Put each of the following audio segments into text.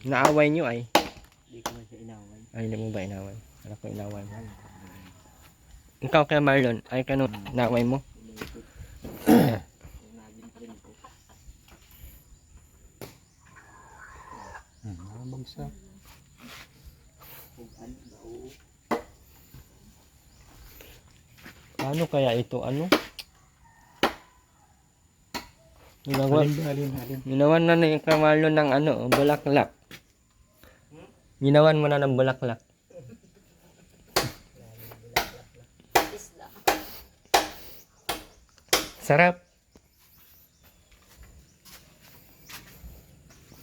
Naaway nyo ay. Hindi ko man siya inaway. Ay, hindi mo ba inaway? Wala ko inaway mo. Ikaw kay Marlon, ay kano naaway mo? Bagsak. Ano kaya ito? Ano? Ginawan na ni Marlon ng ano, bulaklak. Ginawan mo na ng bulaklak. Sarap.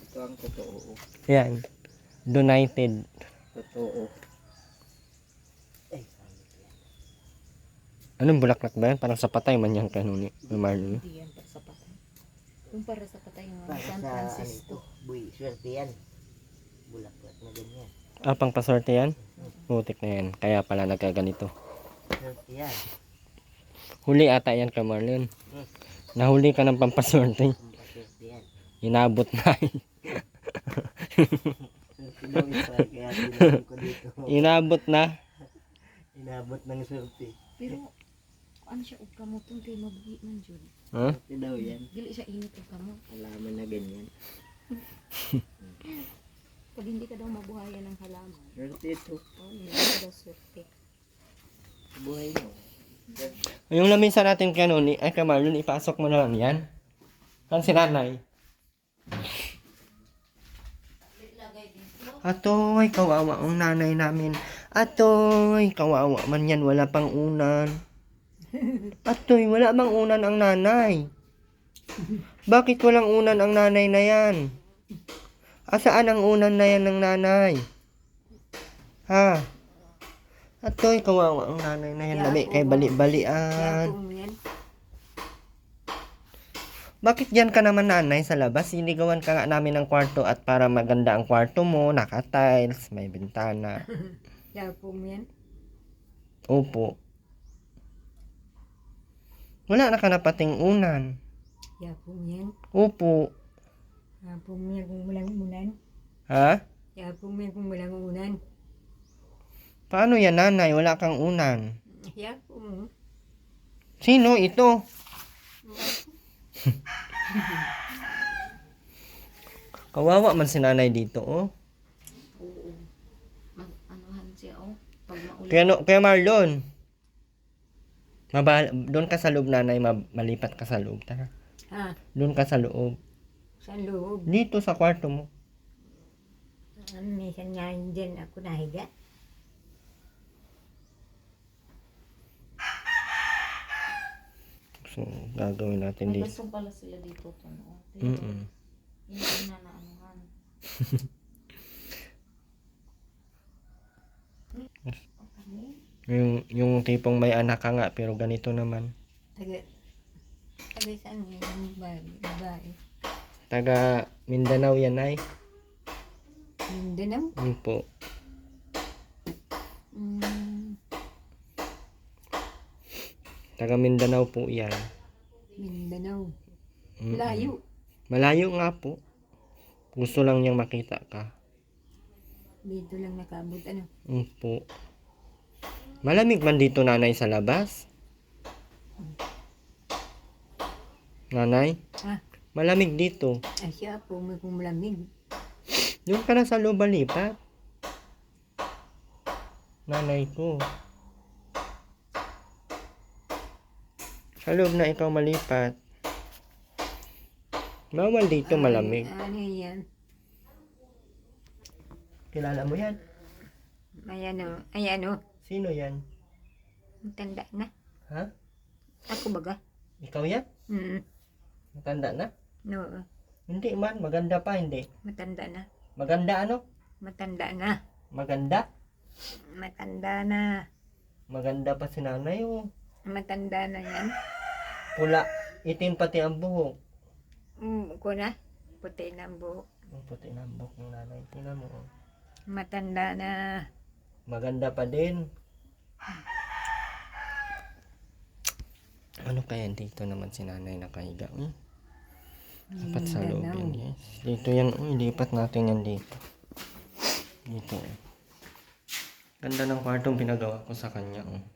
Ito ang totoo. Yan. Donated. Totoo. Anong bulaklak ba yan? Parang sa patay man yan kanuni. Marlon. Hindi yan para sa patay. Kung para sa patay yung Para San sa Francisco. buy, swerte yan. Bulaklak na ganyan. Ah, pang paswerte yan? Putik na yan. Kaya pala nagkaganito. Swerte yan. Huli ata yan kay Marlon. Nahuli ka ng pampaswerte. Swerte yan. Inabot na. Swerte daw isa. Kaya tinanong ko dito. Inabot na. Inabot ng swerte. Pero, ano siya, ug kamotong kay mabuhi man dyan. Huh? Swerte daw yan. Dili siya init ug kamot. Alaman na ganyan. Pag hindi ka daw mabuhayan ng halaman. Swerte ito. Oh, hindi ka daw swerte. Buhay mo. Yung lamisa natin kanuni, ay kay Marlon, ipasok mo na lang yan. Kan si nanay. Atoy, kawawa ang nanay namin. Atoy, kawawa man yan, wala pang unan. Atoy, wala bang unan ang nanay? Bakit walang unan ang nanay na yan? Asaan ang unan na yan ng nanay? Ha? Atoy, kawawa ang nanay na yan. Lami kay bali-balian. Bakit dyan ka naman nanay sa labas? Sinigawan ka nga namin ng kwarto at para maganda ang kwarto mo, naka-tiles, may bintana. Yapong yan. Opo. Wala na ka na pating unan. Yapong yan. Opo. Yapong yan kung walang unan. Ha? Yapong yan kung walang unan. Paano yan nanay? Wala kang unan. Yapong. Sino ito? Kawawa man si nanay dito, oh. Oo. Mag-anuhan siya, oh. Pag maulit. Kaya Marlon, doon ka sa loob nanay, malipat ka sa loob. Tara. Ha? Doon ka sa loob. Sa loob. Dito sa kwarto mo. Minsan nga dyan ako nahiga. So, gagawin natin May dito. gusto pala sila dito. No? Mm-mm. Hindi na naanuhan. Yung tipong may anak ka nga, pero ganito naman. Taga saan yung babae? Taga Mindanao yan ay. Mindanao? Yun po. Taga Mindanao po yan. Mindanao. Mm-mm. Layo. Malayo nga po. Gusto lang niyang makita ka. Dito lang nakabot. Ano? Po. Malamig man dito nanay sa labas? Nanay? Ha? Malamig dito. Asya po may kumulamig. Yung ka na sa loob lipat. Nanay ko. Sa loob na ikaw malipat. Bawal dito malamig. Ano yan? Kilala mo yan? Ayan o. Ayan o. Sino yan? Matanda na. Ha? Ako baga? Ikaw yan? Matanda na? No. Hindi man. Maganda pa, hindi. Matanda na. Maganda ano? Matanda na. Maganda? Matanda na. Maganda pa si nanay, oh. Matanda na yan. Pula. Itim pati ang buhok. Ko na. Puti na ang buhok. Ang puti ng buhok ng nanay. Tingnan mo, oh. Matanda na. Maganda pa din. Ano kaya dito naman si nanay nakahiga? Dapat sa loob yan, guys. Dito yan. Lipat natin yan dito. Ito. Ganda ng kwartong pinagawa ko sa kanya. Oh.